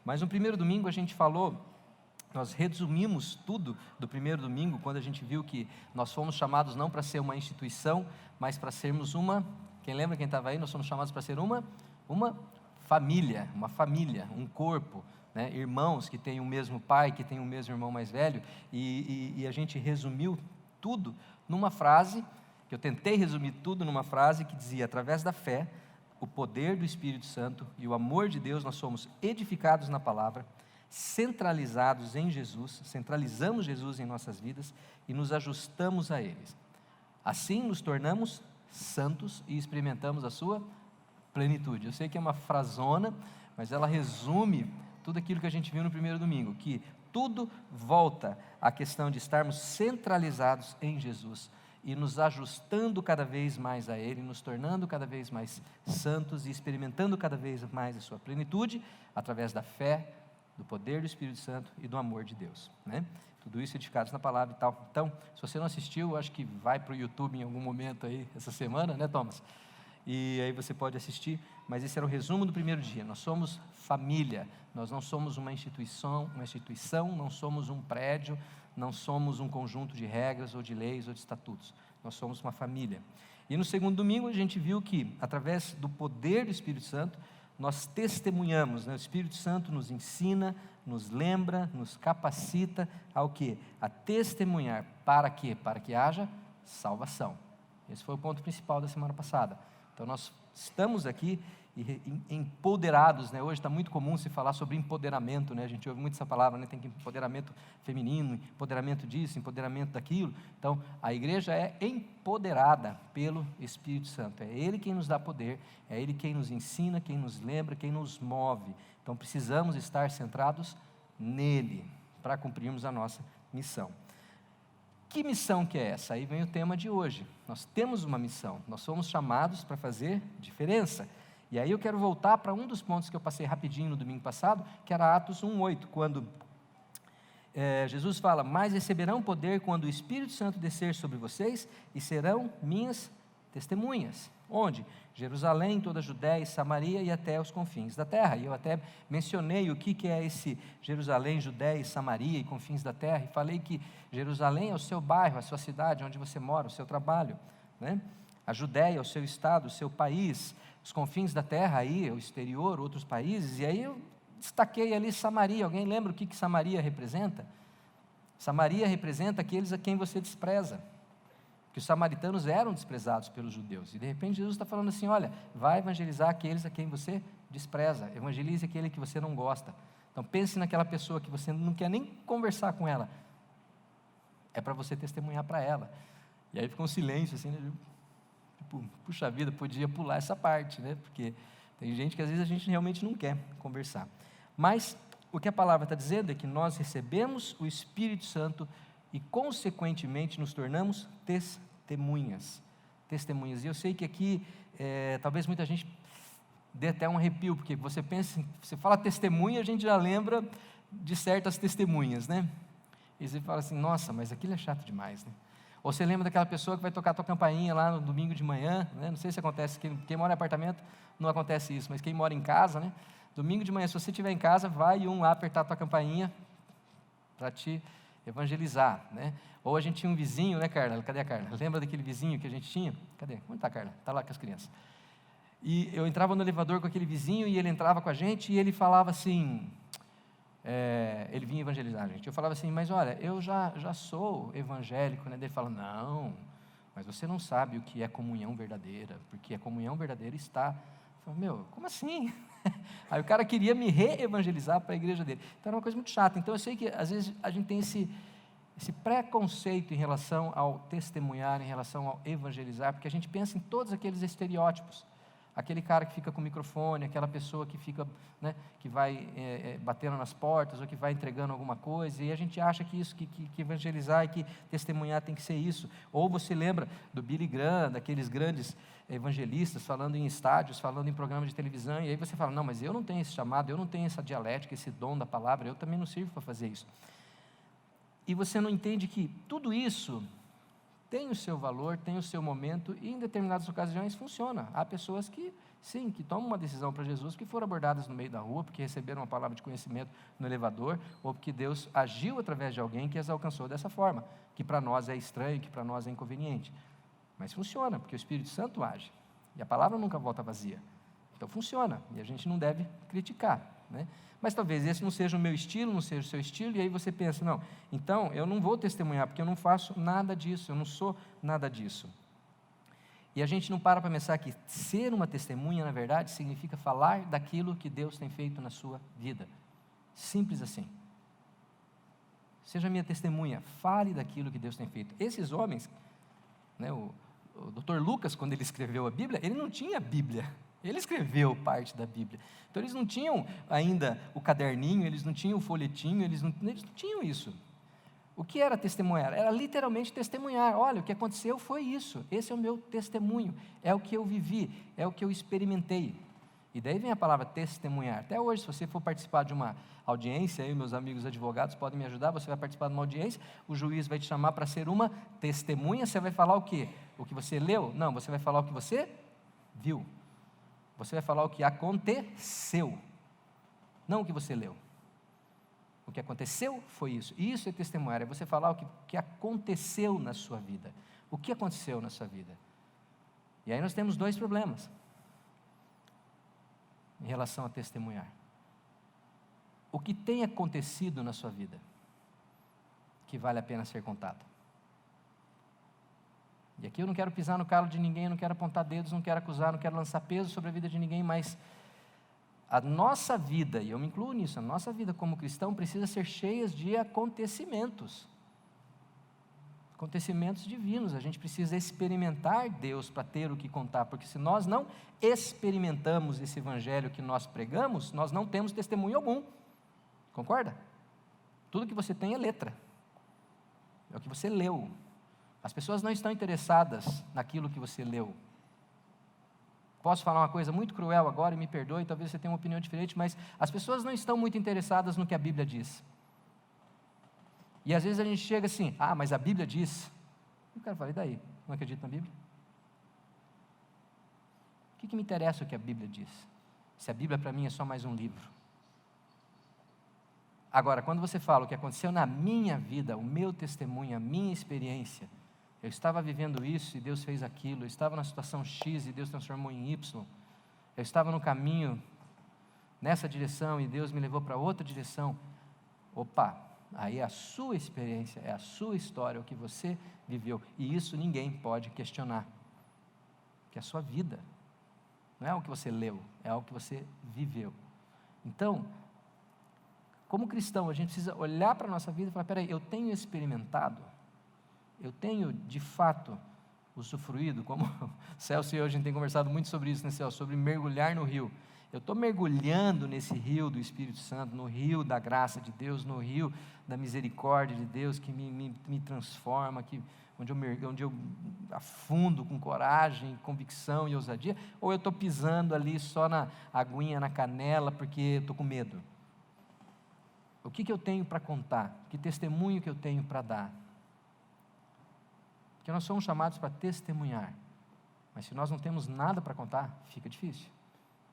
Mas no primeiro domingo a gente falou, nós resumimos tudo do primeiro domingo, quando a gente viu que nós fomos chamados não para ser uma instituição, mas para sermos quem lembra quem estava aí? Nós fomos chamados para ser uma família, um corpo, né? Irmãos que têm o mesmo pai, que têm o mesmo irmão mais velho, e a gente resumiu tudo numa frase, que eu tentei resumir tudo numa frase que dizia: através da fé, o poder do Espírito Santo e o amor de Deus, nós somos edificados na palavra, centralizados em Jesus, centralizamos Jesus em nossas vidas e nos ajustamos a eles. Assim nos tornamos santos e experimentamos a sua plenitude. Eu sei que é uma frasona, mas ela resume tudo aquilo que a gente viu no primeiro domingo, que tudo volta à questão de estarmos centralizados em Jesus e nos ajustando cada vez mais a Ele, nos tornando cada vez mais santos e experimentando cada vez mais a sua plenitude, através da fé, do poder do Espírito Santo e do amor de Deus, né? Tudo isso edificados na palavra e tal. Então, se você não assistiu, acho que vai para o YouTube em algum momento aí, essa semana, né, Thomas? E aí você pode assistir, mas esse era o resumo do primeiro dia. Nós somos família, nós não somos uma instituição, não somos um prédio, não somos um conjunto de regras ou de leis ou de estatutos, nós somos uma família. E no segundo domingo a gente viu que, através do poder do Espírito Santo, nós testemunhamos, né? O Espírito Santo nos ensina, nos lembra, nos capacita ao quê? A testemunhar. Para quê? Para que haja salvação. Esse foi o ponto principal da semana passada. Então nós estamos aqui empoderados, né? Hoje está muito comum se falar sobre empoderamento, né? A gente ouve muito essa palavra, né? Tem que empoderamento feminino, empoderamento disso, empoderamento daquilo. Então a igreja é empoderada pelo Espírito Santo, é Ele quem nos dá poder, é Ele quem nos ensina, quem nos lembra, quem nos move. Então precisamos estar centrados nele para cumprirmos a nossa missão. Que missão que é essa? Aí vem o tema de hoje. Nós temos uma missão, nós fomos chamados para fazer diferença. E aí eu quero voltar para um dos pontos que eu passei rapidinho no domingo passado, que era Atos 1:8, quando Jesus fala: mas receberão poder quando o Espírito Santo descer sobre vocês e serão minhas testemunhas. Onde? Jerusalém, toda a Judéia, Samaria e até os confins da terra. E eu até mencionei o que é esse Jerusalém, Judéia, Samaria e confins da terra, e falei que Jerusalém é o seu bairro, a sua cidade, onde você mora, o seu trabalho, né? A Judéia é o seu estado, o seu país, os confins da terra aí, o exterior, outros países. E aí eu destaquei ali Samaria. Alguém lembra o que Samaria representa? Samaria representa aqueles a quem você despreza, que os samaritanos eram desprezados pelos judeus, e de repente Jesus está falando assim: olha, vai evangelizar aqueles a quem você despreza, evangelize aquele que você não gosta. Então pense naquela pessoa que você não quer nem conversar com ela, é para você testemunhar para ela. E aí ficou um silêncio assim, né? Tipo, puxa vida, podia pular essa parte, né? Porque tem gente que às vezes a gente realmente não quer conversar. Mas o que a palavra está dizendo é que nós recebemos o Espírito Santo e consequentemente nos tornamos testemunhas. E eu sei que aqui talvez muita gente dê até um arrepio, porque você fala testemunha, a gente já lembra de certas testemunhas, né? E você fala assim: nossa, mas aquilo é chato demais, né? Ou você lembra daquela pessoa que vai tocar a tua campainha lá no domingo de manhã, né? Não sei se acontece, quem mora em apartamento não acontece isso, mas quem mora em casa, né? Domingo de manhã, se você estiver em casa, vai lá apertar a tua campainha para te evangelizar, né? Ou a gente tinha um vizinho, né, Carla? Cadê a Carla? Lembra daquele vizinho que a gente tinha? Cadê? Onde está a Carla? Está lá com as crianças. E eu entrava no elevador com aquele vizinho e ele entrava com a gente e ele falava assim, ele vinha evangelizar a gente. Eu falava assim: mas olha, eu já sou evangélico, né? Ele fala: não, mas você não sabe o que é comunhão verdadeira, porque a comunhão verdadeira está... Eu falei: meu, como assim? Aí o cara queria me reevangelizar para a igreja dele. Então era uma coisa muito chata. Então eu sei que às vezes a gente tem esse preconceito em relação ao testemunhar, em relação ao evangelizar, porque a gente pensa em todos aqueles estereótipos. Aquele cara que fica com o microfone, aquela pessoa que fica, né, que vai batendo nas portas, ou que vai entregando alguma coisa, e a gente acha que isso, que evangelizar e que testemunhar tem que ser isso. Ou você lembra do Billy Graham, daqueles grandes evangelistas, falando em estádios, falando em programas de televisão, e aí você fala: não, mas eu não tenho esse chamado, eu não tenho essa dialética, esse dom da palavra, eu também não sirvo para fazer isso. E você não entende que tudo isso tem o seu valor, tem o seu momento, e em determinadas ocasiões funciona. Há pessoas que sim, que tomam uma decisão para Jesus, que foram abordadas no meio da rua, porque receberam uma palavra de conhecimento no elevador, ou porque Deus agiu através de alguém que as alcançou dessa forma, que para nós é estranho, que para nós é inconveniente. Mas funciona, porque o Espírito Santo age, e a palavra nunca volta vazia. Então funciona, e a gente não deve criticar, né? Mas talvez esse não seja o meu estilo, não seja o seu estilo, e aí você pensa, não, então eu não vou testemunhar, porque eu não faço nada disso, eu não sou nada disso. E a gente não para pensar que ser uma testemunha, na verdade, significa falar daquilo que Deus tem feito na sua vida. Simples assim. Seja minha testemunha, fale daquilo que Deus tem feito. Esses homens, né, o Dr. Lucas, quando ele escreveu a Bíblia, ele não tinha Bíblia. Ele escreveu parte da Bíblia. Então eles não tinham ainda o caderninho, eles não tinham o folhetinho, eles não tinham isso. O que era testemunhar? Era literalmente testemunhar. Olha, o que aconteceu foi isso. Esse é o meu testemunho. É o que eu vivi, é o que eu experimentei. E daí vem a palavra testemunhar. Até hoje, se você for participar de uma audiência, aí meus amigos advogados podem me ajudar, você vai participar de uma audiência, o juiz vai te chamar para ser uma testemunha, você vai falar o quê? O que você leu? Não, você vai falar o que você viu. Você vai falar o que aconteceu, não o que você leu. O que aconteceu foi isso. E isso é testemunhar, é você falar o que aconteceu na sua vida. O que aconteceu na sua vida? E aí nós temos dois problemas em relação a testemunhar. O que tem acontecido na sua vida que vale a pena ser contado? E aqui eu não quero pisar no calo de ninguém, eu não quero apontar dedos, não quero acusar, não quero lançar peso sobre a vida de ninguém, mas a nossa vida, e eu me incluo nisso, a nossa vida como cristão precisa ser cheia de acontecimentos. Acontecimentos divinos, a gente precisa experimentar Deus para ter o que contar, porque se nós não experimentamos esse evangelho que nós pregamos, nós não temos testemunho algum, concorda? Tudo que você tem é letra, é o que você leu. As pessoas não estão interessadas naquilo que você leu. Posso falar uma coisa muito cruel agora, e me perdoe, talvez você tenha uma opinião diferente, mas as pessoas não estão muito interessadas no que a Bíblia diz. E às vezes a gente chega assim, mas a Bíblia diz. O cara fala, e daí? Não acredito na Bíblia? O que me interessa o que a Bíblia diz? Se a Bíblia para mim é só mais um livro. Agora, quando você fala o que aconteceu na minha vida, o meu testemunho, a minha experiência, eu estava vivendo isso e Deus fez aquilo, eu estava na situação X e Deus transformou em Y, eu estava no caminho nessa direção e Deus me levou para outra direção. Opa, aí é a sua experiência, é a sua história, o que você viveu, e isso ninguém pode questionar, que é a sua vida, não é o que você leu, é o que você viveu. Então, como cristão, a gente precisa olhar para a nossa vida e falar, peraí, eu tenho experimentado, eu tenho de fato usufruído, como o Celso e eu, a gente tem conversado muito sobre isso, né, Celso, sobre mergulhar no rio. Eu estou mergulhando nesse rio do Espírito Santo, no rio da graça de Deus, no rio da misericórdia de Deus, que me transforma, onde eu afundo com coragem, convicção e ousadia, ou eu estou pisando ali só na aguinha, na canela, porque eu estou com medo? O que eu tenho para contar? Que testemunho que eu tenho para dar? Porque nós somos chamados para testemunhar, mas se nós não temos nada para contar, fica difícil.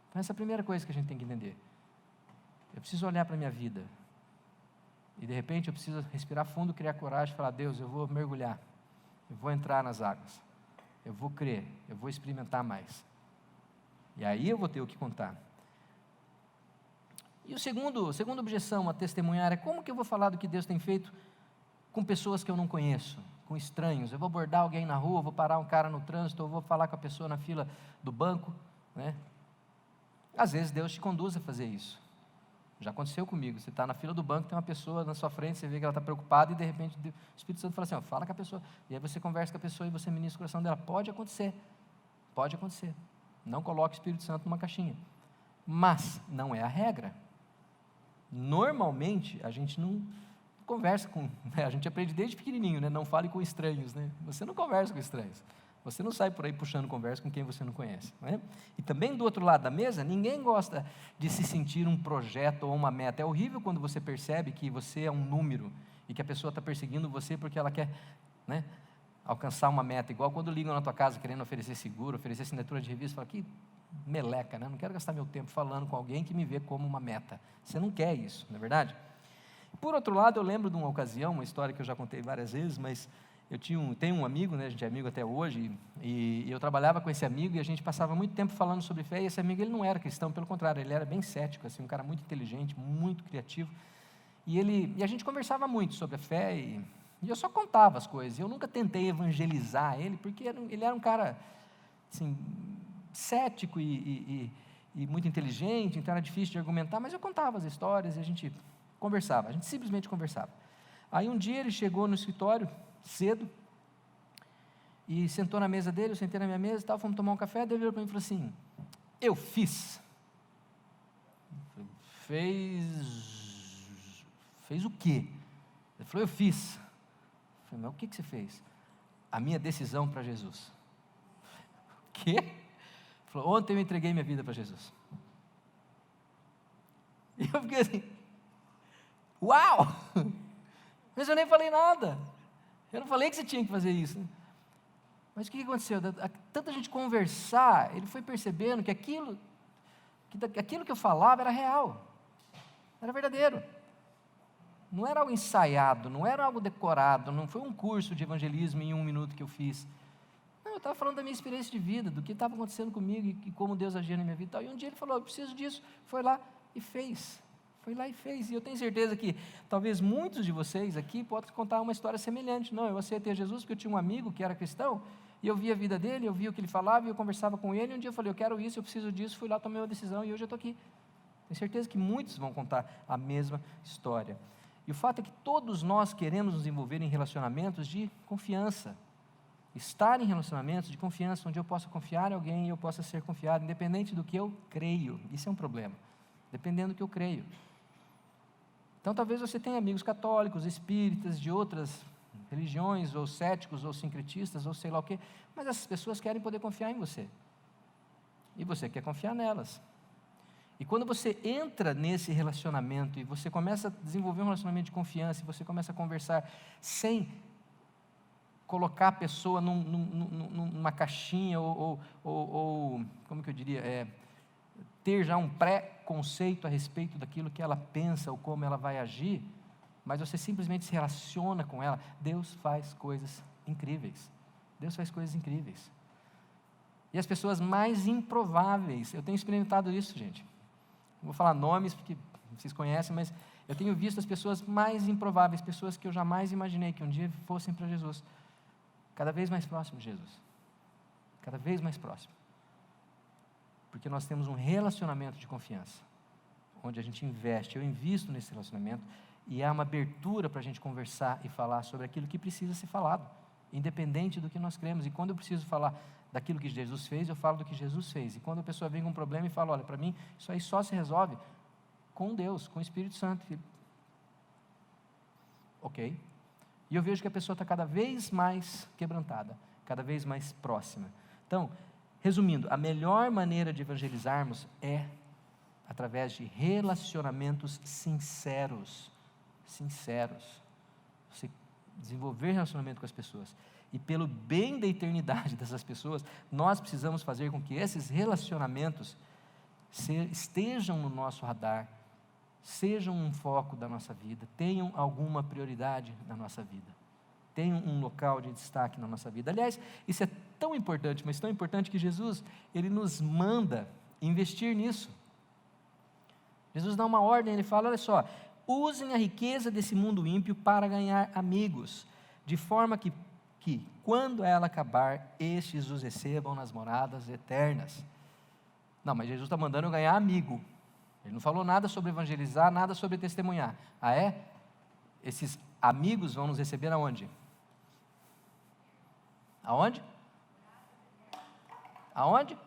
Então essa é a primeira coisa que a gente tem que entender. Eu preciso olhar para a minha vida, e de repente eu preciso respirar fundo, criar coragem e falar, Deus, eu vou mergulhar, eu vou entrar nas águas, eu vou crer, eu vou experimentar mais, e aí eu vou ter o que contar. E a segunda objeção a testemunhar é como que eu vou falar do que Deus tem feito com pessoas que eu não conheço, com estranhos? Eu vou abordar alguém na rua, vou parar um cara no trânsito, eu vou falar com a pessoa na fila do banco, né? Às vezes Deus te conduz a fazer isso. Já aconteceu comigo, você está na fila do banco, tem uma pessoa na sua frente, você vê que ela está preocupada e de repente o Espírito Santo fala assim, fala com a pessoa, e aí você conversa com a pessoa e você ministra o coração dela. Pode acontecer, não coloque o Espírito Santo numa caixinha, mas não é a regra. Normalmente a gente não conversa com, a gente aprende desde pequenininho, né? Não fale com estranhos, né? Você não conversa com estranhos, você não sai por aí puxando conversa com quem você não conhece, né? E também do outro lado da mesa, ninguém gosta de se sentir um projeto ou uma meta. É horrível quando você percebe que você é um número e que a pessoa está perseguindo você porque ela quer, né, alcançar uma meta, igual quando ligam na tua casa querendo oferecer seguro, oferecer assinatura de revista, fala, que meleca, né? Não quero gastar meu tempo falando com alguém que me vê como uma meta. Você não quer isso, não é verdade? Por outro lado, eu lembro de uma ocasião, uma história que eu já contei várias vezes, mas eu tenho um amigo, né? A gente é amigo até hoje, e eu trabalhava com esse amigo e a gente passava muito tempo falando sobre fé, e esse amigo ele não era cristão, pelo contrário, ele era bem cético, assim, um cara muito inteligente, muito criativo, e a gente conversava muito sobre a fé, e eu só contava as coisas, eu nunca tentei evangelizar ele, porque ele era um cara, assim, cético e muito inteligente, então era difícil de argumentar, mas eu contava as histórias e a gente conversava, a gente simplesmente conversava. Aí um dia ele chegou no escritório, cedo, e sentou na mesa dele, eu sentei na minha mesa e tal, fomos tomar um café, daí ele virou para mim e falou assim, eu fiz. Fez o quê? Ele falou, eu fiz. Eu falei, mas o que você fez? A minha decisão para Jesus. O quê? Ele falou, ontem eu entreguei minha vida para Jesus. E eu fiquei assim, uau! Mas eu nem falei nada. Eu não falei que você tinha que fazer isso. Mas o que aconteceu? Tanta gente conversar, ele foi percebendo que aquilo que eu falava era real, era verdadeiro. Não era algo ensaiado, não era algo decorado, não foi um curso de evangelismo em 1 minuto que eu fiz. Não, eu estava falando da minha experiência de vida, do que estava acontecendo comigo e como Deus agia na minha vida e tal. E um dia ele falou, eu preciso disso. Foi lá e fez. Foi lá e fez. E eu tenho certeza que talvez muitos de vocês aqui possam contar uma história semelhante. Não, eu aceitei Jesus porque eu tinha um amigo que era cristão, e eu via a vida dele, eu via o que ele falava, e eu conversava com ele, e um dia eu falei, eu quero isso, eu preciso disso, fui lá, tomei uma decisão, e hoje eu estou aqui. Tenho certeza que muitos vão contar a mesma história. E o fato é que todos nós queremos nos envolver em relacionamentos de confiança. Estar em relacionamentos de confiança, onde eu possa confiar em alguém e eu possa ser confiado, independente do que eu creio. Isso é um problema. Dependendo do que eu creio. Então, talvez você tenha amigos católicos, espíritas, de outras religiões, ou céticos, ou sincretistas, ou sei lá o quê, mas essas pessoas querem poder confiar em você. E você quer confiar nelas. E quando você entra nesse relacionamento, e você começa a desenvolver um relacionamento de confiança, e você começa a conversar sem colocar a pessoa numa caixinha, ou como que eu diria, ter já um pré-conceito a respeito daquilo que ela pensa, ou como ela vai agir, mas você simplesmente se relaciona com ela, Deus faz coisas incríveis. Deus faz coisas incríveis. E as pessoas mais improváveis, eu tenho experimentado isso, gente. Não vou falar nomes, porque vocês conhecem, mas eu tenho visto as pessoas mais improváveis, pessoas que eu jamais imaginei que um dia fossem para Jesus, cada vez mais próximo de Jesus. Cada vez mais próximo. Porque nós temos um relacionamento de confiança, onde a gente investe, eu invisto nesse relacionamento, e há uma abertura para a gente conversar e falar sobre aquilo que precisa ser falado, independente do que nós cremos. E quando eu preciso falar daquilo que Jesus fez, eu falo do que Jesus fez. E quando a pessoa vem com um problema e fala, olha, para mim, isso aí só se resolve com Deus, com o Espírito Santo. Ok. E eu vejo que a pessoa está cada vez mais quebrantada, cada vez mais próxima. Então, resumindo, a melhor maneira de evangelizarmos é através de relacionamentos sinceros. Você desenvolver relacionamento com as pessoas. E pelo bem da eternidade dessas pessoas, nós precisamos fazer com que esses relacionamentos estejam no nosso radar, sejam um foco da nossa vida, tenham alguma prioridade na nossa vida, tenham um local de destaque na nossa vida. Aliás, isso é tão importante, mas tão importante que Jesus, Ele nos manda investir nisso. Jesus dá uma ordem, Ele fala, olha só, usem a riqueza desse mundo ímpio para ganhar amigos, de forma que quando ela acabar, estes os recebam nas moradas eternas. Não, mas Jesus está mandando eu ganhar amigo. Ele não falou nada sobre evangelizar, nada sobre testemunhar. Ah, é? Esses amigos vão nos receber aonde? Aonde? Aonde?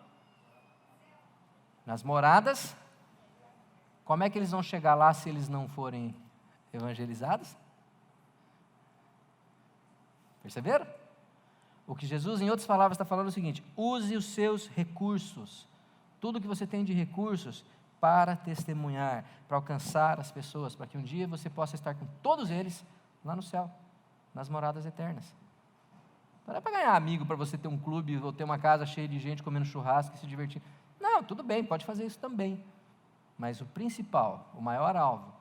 Nas moradas. Como é que eles vão chegar lá se eles não forem evangelizados? Perceberam? O que Jesus, em outras palavras, está falando é o seguinte: use os seus recursos, tudo que você tem de recursos, para testemunhar, para alcançar as pessoas, para que um dia você possa estar com todos eles lá no céu, nas moradas eternas. Não é para ganhar amigo, para você ter um clube ou ter uma casa cheia de gente comendo churrasco e se divertindo. Não, tudo bem, pode fazer isso também. Mas o principal, o maior alvo,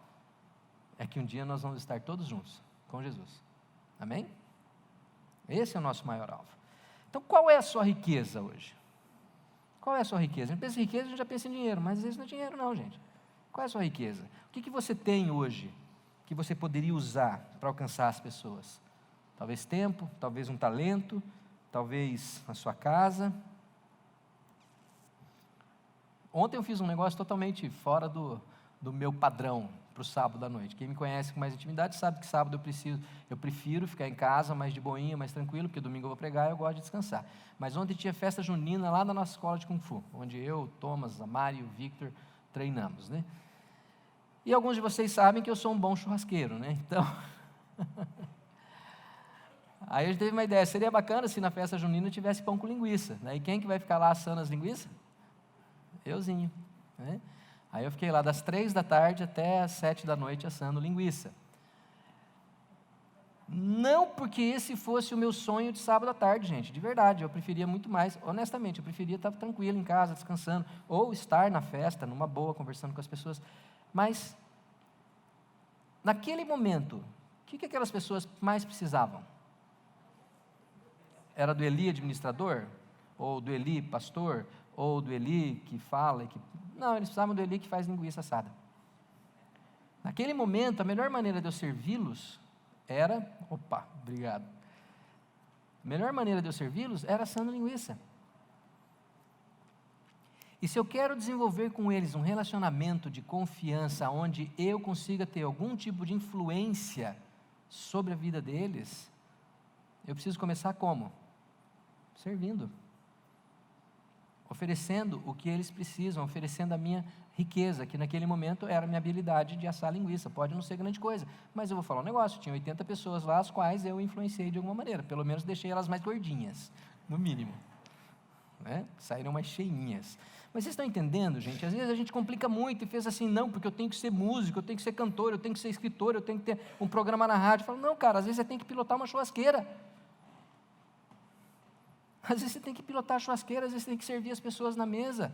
é que um dia nós vamos estar todos juntos com Jesus. Amém? Esse é o nosso maior alvo. Então, qual é a sua riqueza hoje? Qual é a sua riqueza? A gente pensa em riqueza, a gente já pensa em dinheiro, mas às vezes não é dinheiro não, gente. Qual é a sua riqueza? O que você tem hoje que você poderia usar para alcançar as pessoas? Talvez tempo, talvez um talento, talvez a sua casa. Ontem eu fiz um negócio totalmente fora do meu padrão para o sábado à noite. Quem me conhece com mais intimidade sabe que sábado eu prefiro ficar em casa, mais de boinha, mais tranquilo, porque domingo eu vou pregar e eu gosto de descansar. Mas ontem tinha festa junina lá na nossa escola de Kung Fu, onde eu, Thomas, a Mari e o Victor treinamos, né? E alguns de vocês sabem que eu sou um bom churrasqueiro, né? Então, aí a gente teve uma ideia, seria bacana se na festa junina tivesse pão com linguiça, né? E quem que vai ficar lá assando as linguiças? Euzinho, né? Aí eu fiquei lá das 3 da tarde até as 7 da noite assando linguiça. Não porque esse fosse o meu sonho de sábado à tarde, gente, de verdade, eu preferia muito mais, honestamente, eu preferia estar tranquilo em casa, descansando, ou estar na festa, numa boa, conversando com as pessoas, mas, naquele momento, o que aquelas pessoas mais precisavam? Era do Eli administrador? Ou do Eli pastor? Ou do Eli que fala? Não, eles precisavam do Eli que faz linguiça assada. Naquele momento, a melhor maneira de eu servi-los era... obrigado. A melhor maneira de eu servi-los era assando linguiça. E se eu quero desenvolver com eles um relacionamento de confiança, onde eu consiga ter algum tipo de influência sobre a vida deles, eu preciso começar como? Servindo. Oferecendo o que eles precisam, oferecendo a minha riqueza, que naquele momento era a minha habilidade de assar linguiça. Pode não ser grande coisa, mas eu vou falar um negócio, tinha 80 pessoas lá, as quais eu influenciei de alguma maneira, pelo menos deixei elas mais gordinhas, no mínimo, né? Saíram mais cheinhas. Mas vocês estão entendendo, gente? Às vezes a gente complica muito e fez assim, não, porque eu tenho que ser músico, eu tenho que ser cantor, eu tenho que ser escritor, eu tenho que ter um programa na rádio. Fala, não, cara, às vezes você tem que pilotar uma churrasqueira. Às vezes você tem que pilotar a churrasqueira, às vezes você tem que servir as pessoas na mesa.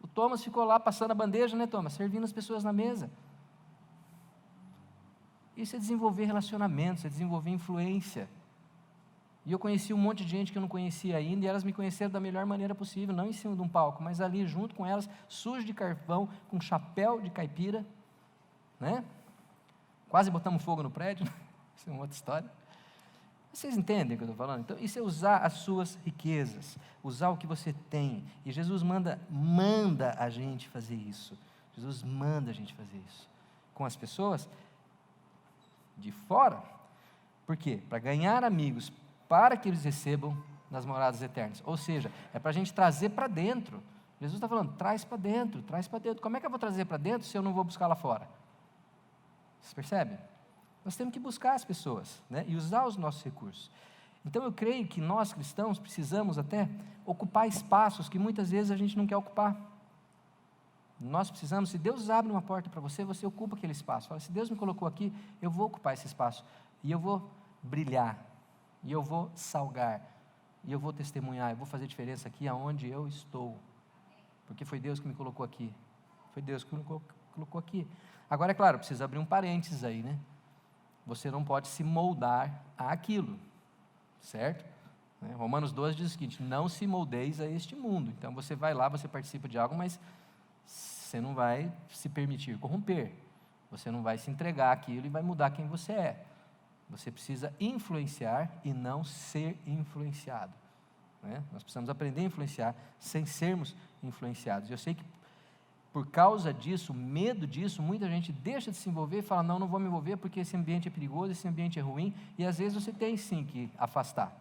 O Thomas ficou lá passando a bandeja, né, Thomas? Servindo as pessoas na mesa. Isso é desenvolver relacionamentos, é desenvolver influência. E eu conheci um monte de gente que eu não conhecia ainda, e elas me conheceram da melhor maneira possível, não em cima de um palco, mas ali junto com elas, sujo de carvão, com chapéu de caipira, né? Quase botamos fogo no prédio, isso é uma outra história. Vocês entendem o que eu estou falando? Então, isso é usar as suas riquezas, usar o que você tem. E Jesus manda a gente fazer isso. Jesus manda a gente fazer isso. Com as pessoas de fora. Por quê? Para ganhar amigos, para que eles recebam nas moradas eternas. Ou seja, é para a gente trazer para dentro. Jesus está falando, traz para dentro, traz para dentro. Como é que eu vou trazer para dentro se eu não vou buscar lá fora? Vocês percebem? Nós temos que buscar as pessoas, né, e usar os nossos recursos. Então eu creio que nós cristãos precisamos até ocupar espaços que muitas vezes a gente não quer ocupar. Nós precisamos, se Deus abre uma porta para você, você ocupa aquele espaço. Fala, se Deus me colocou aqui, eu vou ocupar esse espaço. E eu vou brilhar, e eu vou salgar, e eu vou testemunhar, eu vou fazer diferença aqui aonde eu estou. Porque foi Deus que me colocou aqui. Foi Deus que me colocou aqui. Agora, é claro, precisa abrir um parênteses aí, né? Você não pode se moldar àquilo, certo? Romanos 12 diz o seguinte, não se moldeis a este mundo. Então, você vai lá, você participa de algo, mas você não vai se permitir corromper. Você não vai se entregar àquilo e vai mudar quem você é. Você precisa influenciar e não ser influenciado, né? Nós precisamos aprender a influenciar sem sermos influenciados. Eu sei que por causa disso, medo disso, muita gente deixa de se envolver e fala, não vou me envolver porque esse ambiente é perigoso, esse ambiente é ruim, e às vezes você tem sim que afastar.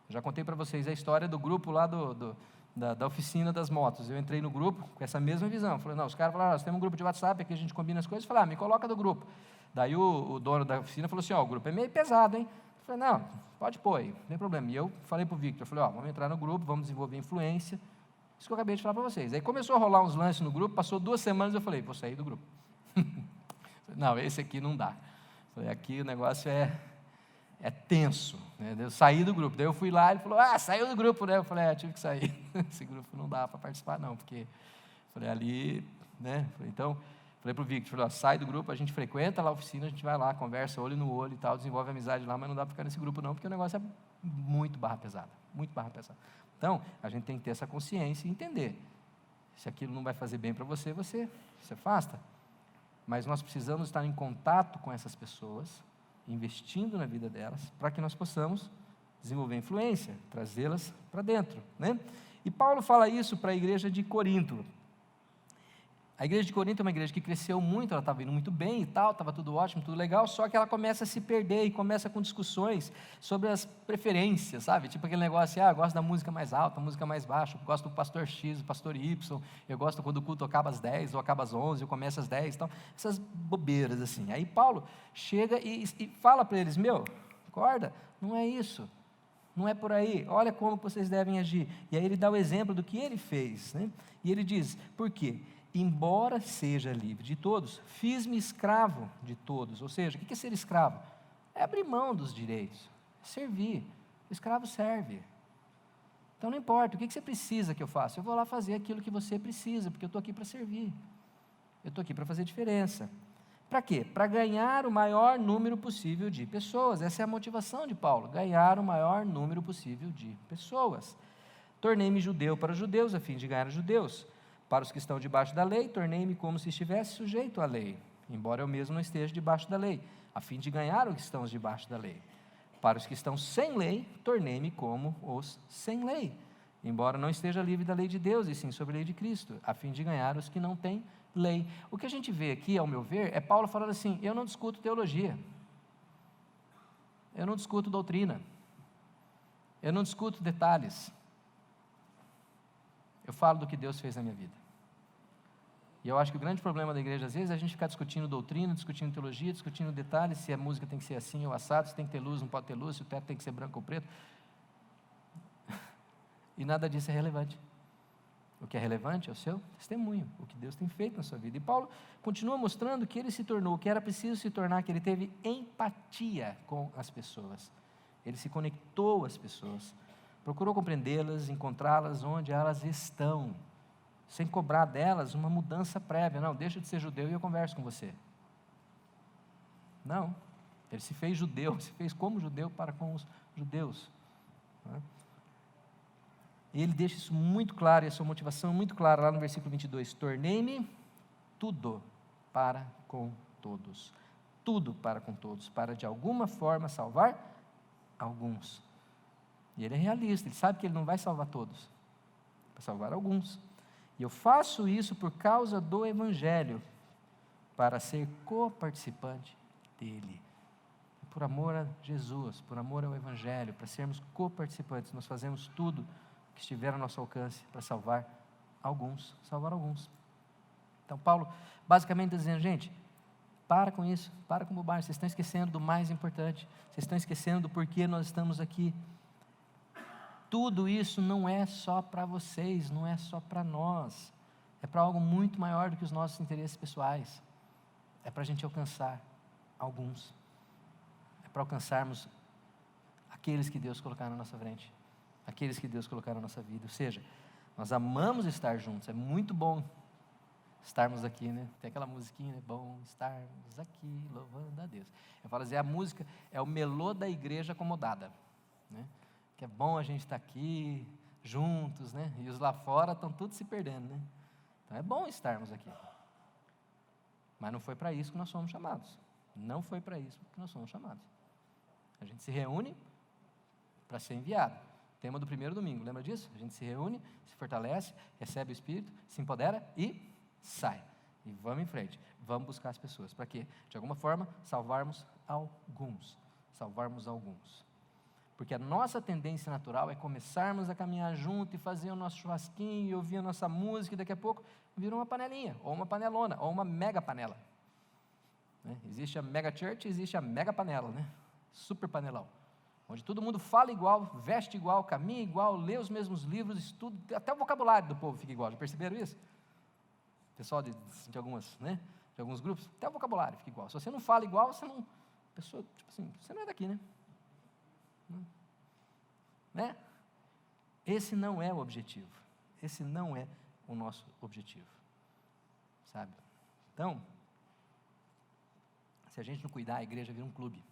Eu já contei para vocês a história do grupo lá da oficina das motos. Eu entrei no grupo com essa mesma visão. Falei, não, os caras falaram, nós temos um grupo de WhatsApp, aqui a gente combina as coisas. Eu falei, me coloca do grupo. Daí o dono da oficina falou assim, o grupo é meio pesado, hein? Eu falei, não, pode pôr aí, não tem problema. E eu falei para o Victor, falei, vamos entrar no grupo, vamos desenvolver influência. Isso que eu acabei de falar para vocês. Aí começou a rolar uns lances no grupo, passou 2 semanas, eu falei, vou sair do grupo. Não, esse aqui não dá. Falei, aqui o negócio é tenso, né? Eu saí do grupo, daí eu fui lá, ele falou, saiu do grupo, né? Eu falei, tive que sair, esse grupo não dá para participar não, porque, falei, ali, né? Então, falei para o Victor, sai do grupo, a gente frequenta lá a oficina, a gente vai lá, conversa olho no olho e tal, desenvolve amizade lá, mas não dá para ficar nesse grupo não, porque o negócio é muito barra pesada, muito barra pesada. Então, a gente tem que ter essa consciência e entender, se aquilo não vai fazer bem para você, você se afasta, mas nós precisamos estar em contato com essas pessoas, investindo na vida delas, para que nós possamos desenvolver influência, trazê-las para dentro, né? E Paulo fala isso para a igreja de Corinto. A igreja de Corinto é uma igreja que cresceu muito, ela estava indo muito bem e tal, estava tudo ótimo, tudo legal, só que ela começa a se perder e começa com discussões sobre as preferências, sabe? Tipo aquele negócio assim, eu gosto da música mais alta, música mais baixa, eu gosto do pastor X, do pastor Y, eu gosto quando o culto acaba às 10 ou acaba às 11, ou começa às 10 e tal, essas bobeiras assim. Aí Paulo chega e fala para eles, acorda, não é isso. Não é por aí, olha como vocês devem agir. E aí ele dá o exemplo do que ele fez, né? E ele diz, por quê? Embora seja livre de todos, fiz-me escravo de todos. Ou seja, o que é ser escravo? É abrir mão dos direitos, servir. O escravo serve. Então não importa, o que você precisa que eu faça? Eu vou lá fazer aquilo que você precisa, porque eu estou aqui para servir. Eu estou aqui para fazer diferença. Para quê? Para ganhar o maior número possível de pessoas. Essa é a motivação de Paulo, ganhar o maior número possível de pessoas. Tornei-me judeu para os judeus, a fim de ganhar os judeus. Para os que estão debaixo da lei, tornei-me como se estivesse sujeito à lei, embora eu mesmo não esteja debaixo da lei, a fim de ganhar os que estão debaixo da lei. Para os que estão sem lei, tornei-me como os sem lei, embora não esteja livre da lei de Deus, e sim sob a lei de Cristo, a fim de ganhar os que não têm lei. O que a gente vê aqui, ao meu ver, é Paulo falando assim, eu não discuto teologia, eu não discuto doutrina, eu não discuto detalhes, eu falo do que Deus fez na minha vida. E eu acho que o grande problema da igreja, às vezes, é a gente ficar discutindo doutrina, discutindo teologia, discutindo detalhes, se a música tem que ser assim ou assado, se tem que ter luz, não pode ter luz, se o teto tem que ser branco ou preto. E nada disso é relevante. O que é relevante é o seu testemunho, o que Deus tem feito na sua vida. E Paulo continua mostrando que ele se tornou, que era preciso se tornar, que ele teve empatia com as pessoas. Ele se conectou às pessoas, procurou compreendê-las, encontrá-las onde elas estão, sem cobrar delas uma mudança prévia. Não, deixa de ser judeu e eu converso com você. Não, ele se fez judeu, se fez como judeu para com os judeus. E ele deixa isso muito claro, e a sua motivação muito clara, lá no versículo 22, tornei-me tudo para com todos. Tudo para com todos, para de alguma forma salvar alguns. E ele é realista, ele sabe que ele não vai salvar todos, vai salvar alguns. E eu faço isso por causa do Evangelho, para ser coparticipante dele. Por amor a Jesus, por amor ao Evangelho, para sermos coparticipantes, nós fazemos tudo que estiver ao nosso alcance para salvar alguns. Então Paulo basicamente está dizendo, gente, para com isso, para com bobagem, vocês estão esquecendo do mais importante, vocês estão esquecendo do porquê nós estamos aqui. Tudo isso não é só para vocês, não é só para nós, é para algo muito maior do que os nossos interesses pessoais, é para a gente alcançar alguns, é para alcançarmos aqueles que Deus colocar na nossa frente, aqueles que Deus colocar na nossa vida. Ou seja, nós amamos estar juntos, é muito bom estarmos aqui, né? Tem aquela musiquinha, né? Bom estarmos aqui, louvando a Deus. Eu falo assim, a música é o melô da igreja acomodada, né? Que é bom a gente estar aqui, juntos, né? E os lá fora estão todos se perdendo, né? Então é bom estarmos aqui. Mas não foi para isso que nós somos chamados. Não foi para isso que nós somos chamados. A gente se reúne para ser enviado. Tema do primeiro domingo, lembra disso? A gente se reúne, se fortalece, recebe o Espírito, se empodera e sai. E vamos em frente. Vamos buscar as pessoas. Para quê? De alguma forma, salvarmos alguns. Salvarmos alguns. Porque a nossa tendência natural é começarmos a caminhar junto e fazer o nosso churrasquinho e ouvir a nossa música e daqui a pouco vira uma panelinha, ou uma panelona, ou uma mega panela. Né? Existe a mega church, existe a mega panela, né? Super panelão. Onde todo mundo fala igual, veste igual, caminha igual, lê os mesmos livros, estuda, até o vocabulário do povo fica igual. Já perceberam isso? Pessoal de algumas, né? De alguns grupos, até o vocabulário fica igual. Se você não fala igual, você não... Pessoa, tipo assim, você não é daqui, né? Né? Esse não é o objetivo. Esse não é o nosso objetivo. Sabe? Então, se a gente não cuidar, a igreja vira um clube.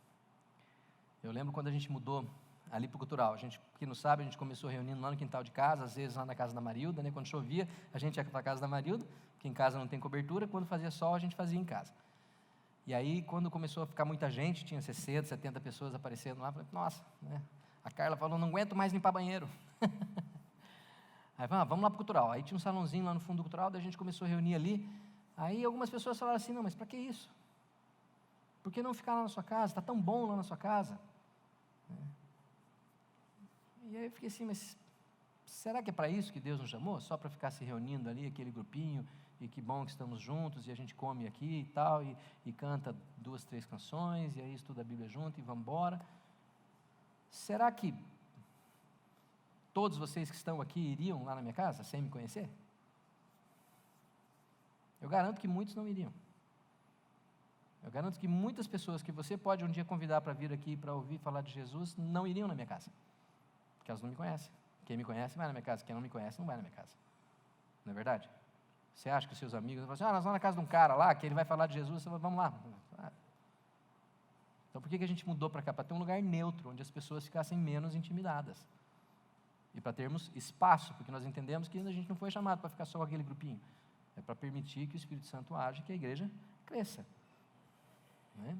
Eu lembro quando a gente mudou ali para o Cultural. A gente, quem não sabe, a gente começou reunindo lá no quintal de casa, às vezes lá na casa da Marilda, né? Quando chovia, a gente ia para a casa da Marilda, porque em casa não tem cobertura, quando fazia sol, a gente fazia em casa. E aí, quando começou a ficar muita gente, tinha 60, 70 pessoas aparecendo lá, eu falei, nossa, né? A Carla falou, não aguento mais limpar banheiro. Aí, vamos lá para o Cultural. Aí tinha um salãozinho lá no fundo do Cultural, daí a gente começou a reunir ali. Aí algumas pessoas falaram assim, não, mas para que isso? Por que não ficar lá na sua casa? Está tão bom lá na sua casa. E aí eu fiquei assim, mas será que é para isso que Deus nos chamou? Só para ficar se reunindo ali, aquele grupinho, e que bom que estamos juntos, e a gente come aqui e tal, e canta 2, 3 canções, e aí estuda a Bíblia junto, e vamos embora. Será que todos vocês que estão aqui iriam lá na minha casa, sem me conhecer? Eu garanto que muitos não iriam. Eu garanto que muitas pessoas que você pode um dia convidar para vir aqui para ouvir falar de Jesus, não iriam na minha casa. Porque elas não me conhecem. Quem me conhece vai na minha casa, quem não me conhece não vai na minha casa. Não é verdade? Você acha que os seus amigos vão falar assim, nós vamos na casa de um cara lá, que ele vai falar de Jesus, você vai, vamos lá. Então por que a gente mudou para cá? Para ter um lugar neutro, onde as pessoas ficassem menos intimidadas. E para termos espaço, porque nós entendemos que a gente não foi chamado para ficar só com aquele grupinho. É para permitir que o Espírito Santo age, que a igreja cresça. Né?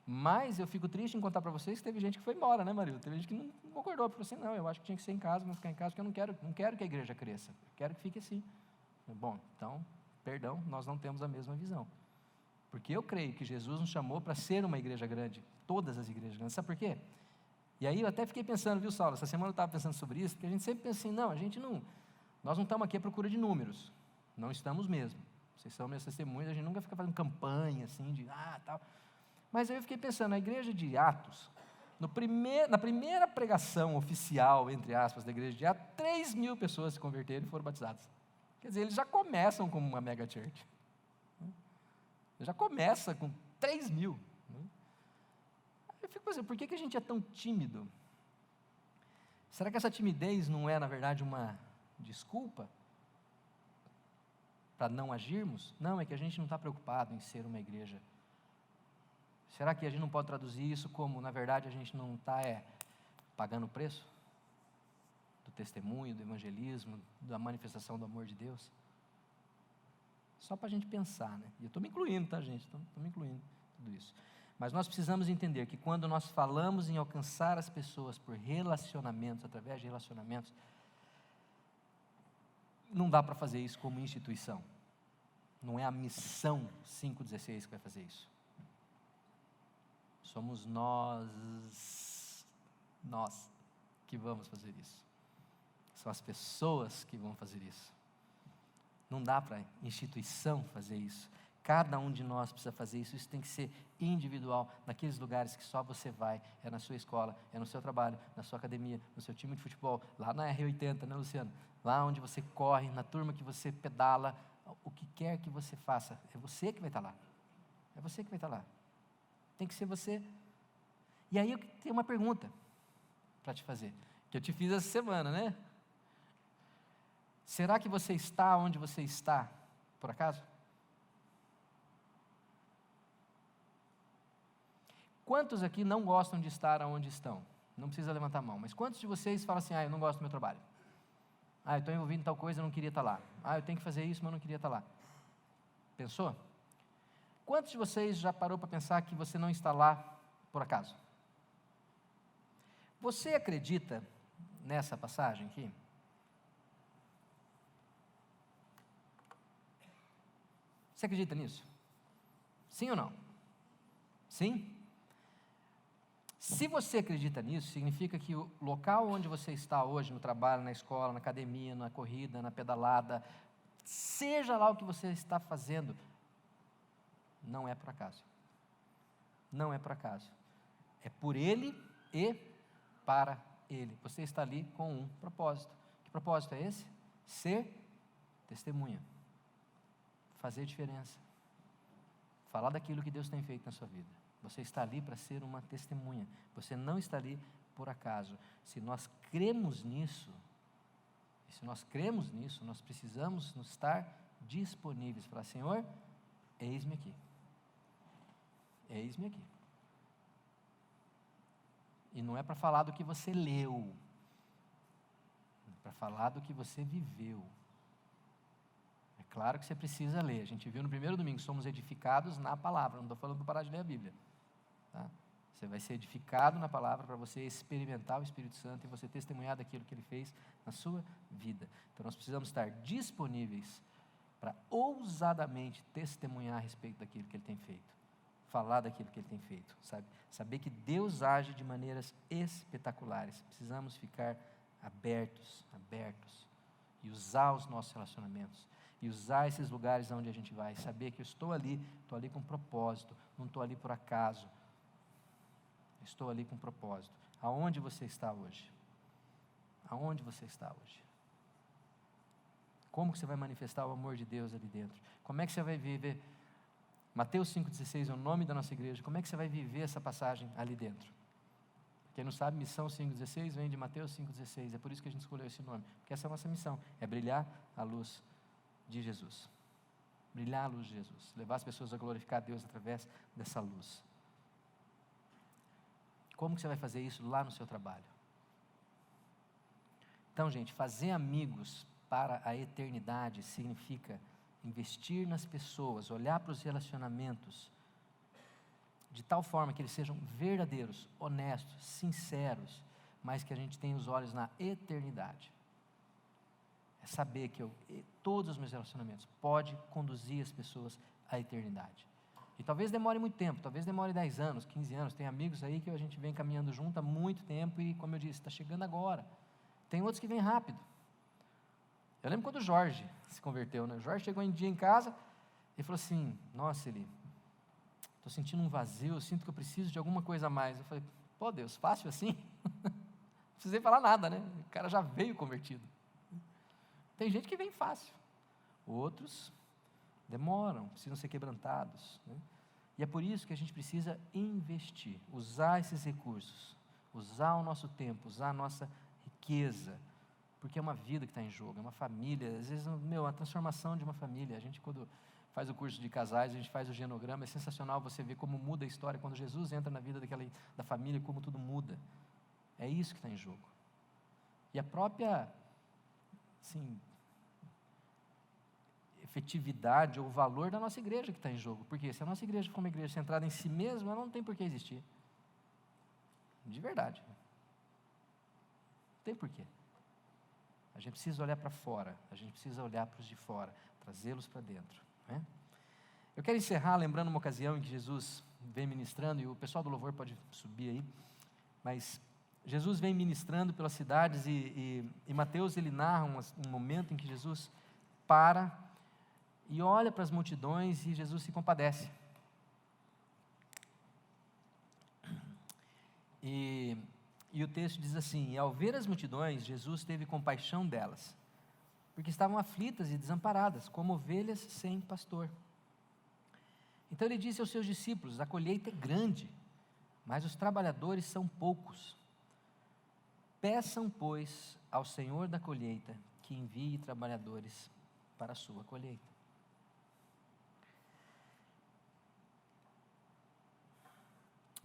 Mas eu fico triste em contar para vocês que teve gente que foi embora, né, Marilda? Teve gente que não concordou, falou assim, não, eu acho que tinha que ser em casa, vamos ficar em casa, porque eu não quero que a igreja cresça, eu quero que fique assim. Bom, então, perdão, nós não temos a mesma visão. Porque eu creio que Jesus nos chamou para ser uma igreja grande, todas as igrejas grandes. Sabe por quê? E aí eu até fiquei pensando, viu, Saulo, essa semana eu estava pensando sobre isso, porque a gente sempre pensa assim, não, nós não estamos aqui à procura de números, não estamos mesmo. Vocês são meus testemunhos, a gente nunca fica fazendo campanha assim, de tal. Mas aí eu fiquei pensando, a igreja de Atos, na primeira pregação oficial, entre aspas, da igreja de Atos, 3.000 pessoas se converteram e foram batizadas. Quer dizer, eles já começam como uma mega church. Já começa com 3.000. Eu fico pensando, por que a gente é tão tímido? Será que essa timidez não é, na verdade, uma desculpa para não agirmos? Não, é que a gente não está preocupado em ser uma igreja. Será que a gente não pode traduzir isso como, na verdade, a gente não está pagando o preço do testemunho, do evangelismo, da manifestação do amor de Deus? Só para a gente pensar, né? E eu estou me incluindo, tá, gente? Estou me incluindo tudo isso. Mas nós precisamos entender que quando nós falamos em alcançar as pessoas por relacionamentos, através de relacionamentos, não dá para fazer isso como instituição. Não é a missão 5:16 que vai fazer isso. Somos nós que vamos fazer isso. São as pessoas que vão fazer isso. Não dá para a instituição fazer isso. Cada um de nós precisa fazer isso. Isso tem que ser individual, naqueles lugares que só você vai. É na sua escola, é no seu trabalho, na sua academia, no seu time de futebol, lá na R80, né, Luciano? Lá onde você corre, na turma que você pedala, o que quer que você faça, é você que vai estar lá. É você que vai estar lá. Tem que ser você. E aí eu tenho uma pergunta para te fazer, que eu te fiz essa semana, né? Será que você está onde você está, por acaso? Quantos aqui não gostam de estar onde estão? Não precisa levantar a mão, mas quantos de vocês falam assim, eu não gosto do meu trabalho? Eu estou envolvido em tal coisa, eu não queria estar lá. Eu tenho que fazer isso, mas eu não queria estar lá. Pensou? Quantos de vocês já parou para pensar que você não está lá por acaso? Você acredita nessa passagem aqui? Você acredita nisso? Sim ou não? Sim? Se você acredita nisso, significa que o local onde você está hoje, no trabalho, na escola, na academia, na corrida, na pedalada, seja lá o que você está fazendo, não é por acaso. Não é por acaso. É por Ele e para Ele. Você está ali com um propósito. Que propósito é esse? Ser testemunha. Fazer diferença. Falar daquilo que Deus tem feito na sua vida. Você está ali para ser uma testemunha. Você não está ali por acaso. Se nós cremos nisso, nós precisamos nos estar disponíveis para Senhor, eis-me aqui. Eis-me aqui. E não é para falar do que você leu, é para falar do que você viveu. É claro que você precisa ler. A gente viu no primeiro domingo, somos edificados na palavra. Não estou falando para parar de ler a Bíblia. Tá? Você vai ser edificado na palavra para você experimentar o Espírito Santo e você testemunhar daquilo que Ele fez na sua vida. Então nós precisamos estar disponíveis para ousadamente testemunhar a respeito daquilo que Ele tem feito. Falar daquilo que Ele tem feito, sabe? Saber que Deus age de maneiras espetaculares. Precisamos ficar abertos e usar os nossos relacionamentos. E usar esses lugares onde a gente vai, saber que eu estou ali com propósito, não estou ali por acaso, estou ali com propósito. Aonde você está hoje? Aonde você está hoje? Como que você vai manifestar o amor de Deus ali dentro? Como é que você vai viver? Mateus 5,16 é o nome da nossa igreja, como é que você vai viver essa passagem ali dentro? Quem não sabe, missão 5,16 vem de Mateus 5,16, é por isso que a gente escolheu esse nome, porque essa é a nossa missão, é brilhar a luz de Jesus. Brilhar a luz de Jesus. Levar as pessoas a glorificar a Deus através dessa luz. Como que você vai fazer isso lá no seu trabalho? Então, gente, fazer amigos para a eternidade significa investir nas pessoas, olhar para os relacionamentos, de tal forma que eles sejam verdadeiros, honestos, sinceros, mas que a gente tenha os olhos na eternidade. É saber que todos os meus relacionamentos podem conduzir as pessoas à eternidade. E talvez demore muito tempo, talvez demore 10 anos, 15 anos. Tem amigos aí que a gente vem caminhando junto há muito tempo e, como eu disse, está chegando agora. Tem outros que vêm rápido. Eu lembro quando o Jorge se converteu, né? O Jorge chegou um dia em casa e falou assim, nossa, estou sentindo um vazio, eu sinto que eu preciso de alguma coisa a mais. Eu falei, pô Deus, fácil assim? Não precisei falar nada, né? O cara já veio convertido. Tem gente que vem fácil, outros demoram, precisam ser quebrantados, né? E é por isso que a gente precisa investir, usar esses recursos, usar o nosso tempo, usar a nossa riqueza, porque é uma vida que está em jogo, é uma família, às vezes, a transformação de uma família. A gente, quando faz o curso de casais, a gente faz o genograma, é sensacional você ver como muda a história, quando Jesus entra na vida da família, como tudo muda. É isso que está em jogo. E a própria, efetividade ou valor da nossa igreja que está em jogo, porque se a nossa igreja for uma igreja centrada em si mesma, ela não tem por que existir, de verdade, não tem porquê. A gente precisa olhar para fora, a gente precisa olhar para os de fora, trazê-los para dentro, né? Eu quero encerrar lembrando uma ocasião em que Jesus vem ministrando, e o pessoal do louvor pode subir aí, mas Jesus vem ministrando pelas cidades e Mateus ele narra um momento em que Jesus para e olha para as multidões e Jesus se compadece. E o texto diz assim, e ao ver as multidões, Jesus teve compaixão delas, porque estavam aflitas e desamparadas, como ovelhas sem pastor. Então ele disse aos seus discípulos, a colheita é grande, mas os trabalhadores são poucos. Peçam, pois, ao Senhor da colheita, que envie trabalhadores para a sua colheita.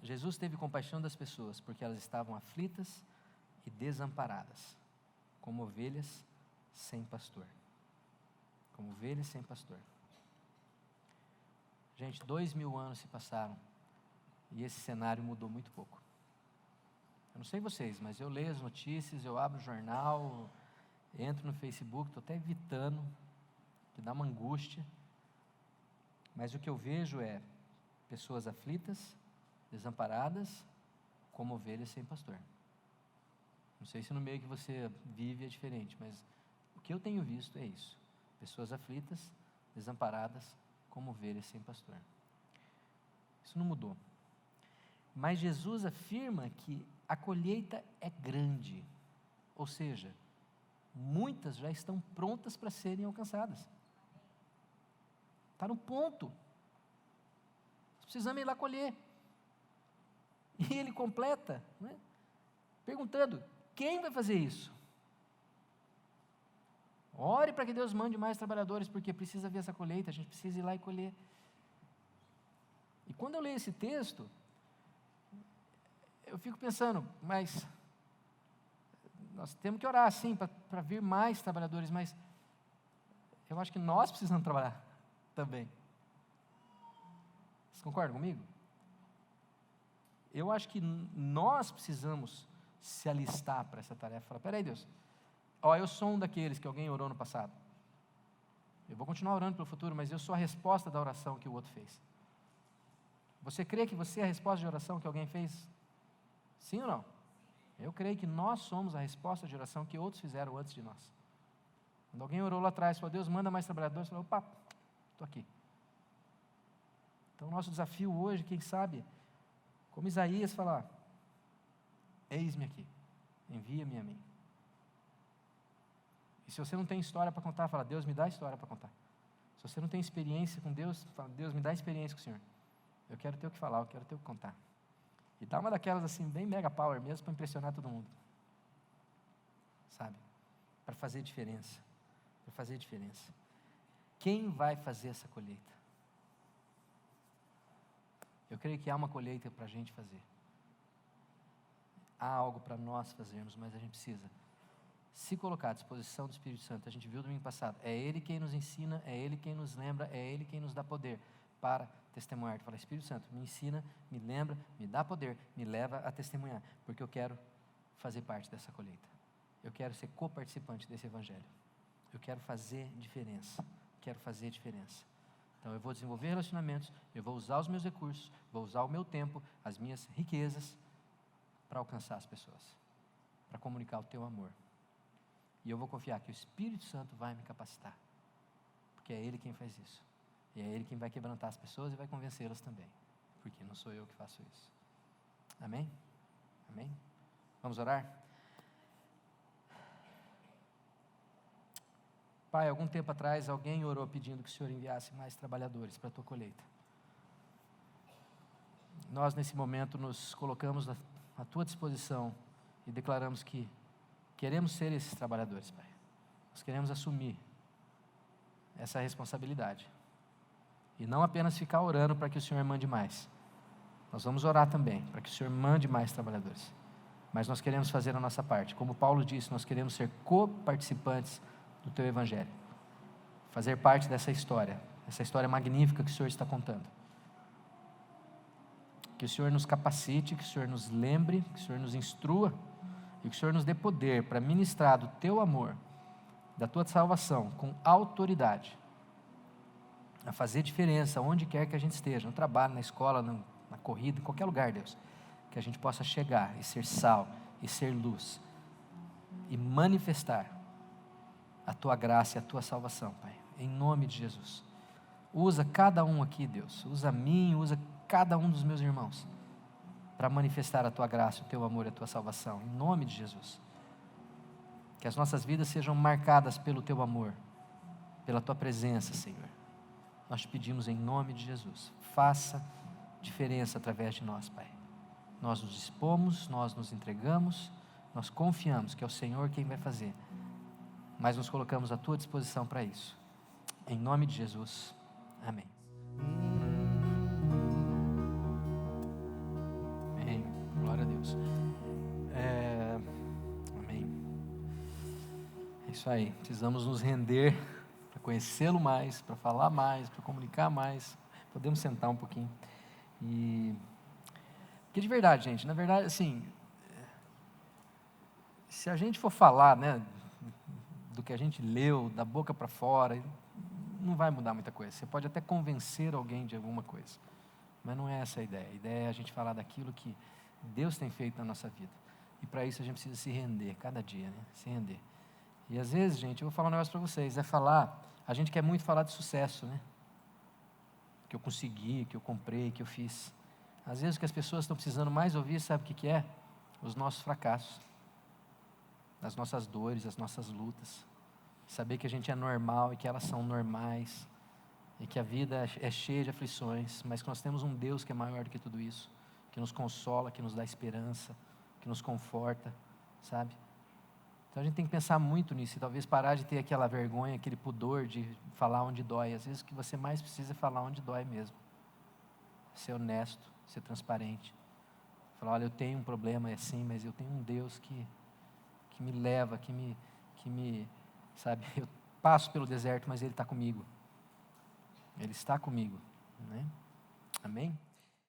Jesus teve compaixão das pessoas, porque elas estavam aflitas e desamparadas, como ovelhas sem pastor. Como ovelhas sem pastor. Gente, 2000 anos se passaram, e esse cenário mudou muito pouco. Eu não sei vocês, mas eu leio as notícias, eu abro o jornal, entro no Facebook, estou até evitando, que dá uma angústia, mas o que eu vejo é pessoas aflitas, desamparadas, como ovelhas sem pastor. Não sei se no meio que você vive é diferente, mas o que eu tenho visto é isso. Pessoas aflitas, desamparadas, como ovelhas sem pastor. Isso não mudou. Mas Jesus afirma que a colheita é grande, ou seja, muitas já estão prontas para serem alcançadas. Está no ponto. Precisamos ir lá colher. E ele completa, né? perguntando: quem vai fazer isso? Ore para que Deus mande mais trabalhadores, porque precisa ver essa colheita, a gente precisa ir lá e colher. E quando eu leio esse texto, eu fico pensando, mas nós temos que orar sim para vir mais trabalhadores, mas eu acho que nós precisamos trabalhar também. Vocês concordam comigo? Eu acho que nós precisamos se alistar para essa tarefa. Falar: peraí, Deus, eu sou um daqueles que alguém orou no passado. Eu vou continuar orando pelo futuro, mas eu sou a resposta da oração que o outro fez. Você crê que você é a resposta de oração que alguém fez? Sim ou não? Eu creio que nós somos a resposta de oração que outros fizeram antes de nós. Quando alguém orou lá atrás, falou: Deus, manda mais trabalhadores, falou: opa, estou aqui. Então, o nosso desafio hoje, quem sabe, como Isaías falar: eis-me aqui, envia-me a mim. E se você não tem história para contar, fala: Deus, me dá história para contar. Se você não tem experiência com Deus, fala: Deus, me dá experiência com o Senhor. Eu quero ter o que falar, eu quero ter o que contar. E dá uma daquelas assim, bem mega power mesmo, para impressionar todo mundo. Sabe? Para fazer diferença. Para fazer diferença. Quem vai fazer essa colheita? Eu creio que há uma colheita para a gente fazer. Há algo para nós fazermos, mas a gente precisa se colocar à disposição do Espírito Santo. A gente viu domingo passado, é Ele quem nos ensina, é Ele quem nos lembra, é Ele quem nos dá poder para testemunhar. Tu fala: Espírito Santo, me ensina, me lembra, me dá poder, me leva a testemunhar, porque eu quero fazer parte dessa colheita. Eu quero ser coparticipante desse evangelho. Eu quero fazer diferença. Quero fazer diferença. Então eu vou desenvolver relacionamentos, eu vou usar os meus recursos, vou usar o meu tempo, as minhas riquezas para alcançar as pessoas, para comunicar o teu amor. E eu vou confiar que o Espírito Santo vai me capacitar, porque é Ele quem faz isso. E é Ele quem vai quebrantar as pessoas e vai convencê-las também, porque não sou eu que faço isso. Amém? Amém? Vamos orar? Pai, algum tempo atrás alguém orou pedindo que o Senhor enviasse mais trabalhadores para a tua colheita. Nós nesse momento nos colocamos à tua disposição e declaramos que queremos ser esses trabalhadores, Pai. Nós queremos assumir essa responsabilidade. E não apenas ficar orando para que o Senhor mande mais. Nós vamos orar também para que o Senhor mande mais trabalhadores. Mas nós queremos fazer a nossa parte. Como Paulo disse, nós queremos ser coparticipantes do teu evangelho. Fazer parte dessa história, essa história magnífica que o Senhor está contando. Que o Senhor nos capacite, que o Senhor nos lembre, que o Senhor nos instrua e que o Senhor nos dê poder para ministrar do teu amor, da tua salvação, com autoridade, a fazer diferença onde quer que a gente esteja, no trabalho, na escola, na corrida, em qualquer lugar, Deus, que a gente possa chegar e ser sal, e ser luz, e manifestar a tua graça e a tua salvação, Pai, em nome de Jesus. Usa cada um aqui, Deus, usa mim, usa cada um dos meus irmãos, para manifestar a tua graça, o teu amor e a tua salvação, em nome de Jesus. Que as nossas vidas sejam marcadas pelo teu amor, pela tua presença, Senhor. Nós te pedimos em nome de Jesus, faça diferença através de nós, Pai. Nós nos dispomos, nós nos entregamos, nós confiamos que é o Senhor quem vai fazer, mas nos colocamos à tua disposição para isso. Em nome de Jesus, amém. Amém, glória a Deus. Amém. É isso aí, precisamos nos render para conhecê-lo mais, para falar mais, para comunicar mais. Podemos sentar um pouquinho. Porque de verdade, gente, na verdade, assim, se a gente for falar, né, do que a gente leu, da boca para fora, não vai mudar muita coisa. Você pode até convencer alguém de alguma coisa, mas não é essa a ideia. A ideia é a gente falar daquilo que Deus tem feito na nossa vida. E para isso a gente precisa se render cada dia, né? Se render. E às vezes, gente, eu vou falar um negócio para vocês, a gente quer muito falar de sucesso, né? Que eu consegui, que eu comprei, que eu fiz. Às vezes o que as pessoas estão precisando mais ouvir, sabe o que é? Os nossos fracassos, as nossas dores, as nossas lutas. Saber que a gente é normal e que elas são normais. E que a vida é cheia de aflições, mas que nós temos um Deus que é maior do que tudo isso. Que nos consola, que nos dá esperança, que nos conforta, sabe? Então a gente tem que pensar muito nisso e talvez parar de ter aquela vergonha, aquele pudor de falar onde dói. Às vezes o que você mais precisa é falar onde dói mesmo. Ser honesto, ser transparente. Falar, olha, eu tenho um problema, é assim, mas eu tenho um Deus que me leva, que me, sabe, eu passo pelo deserto, mas Ele está comigo. Ele está comigo, né? Amém?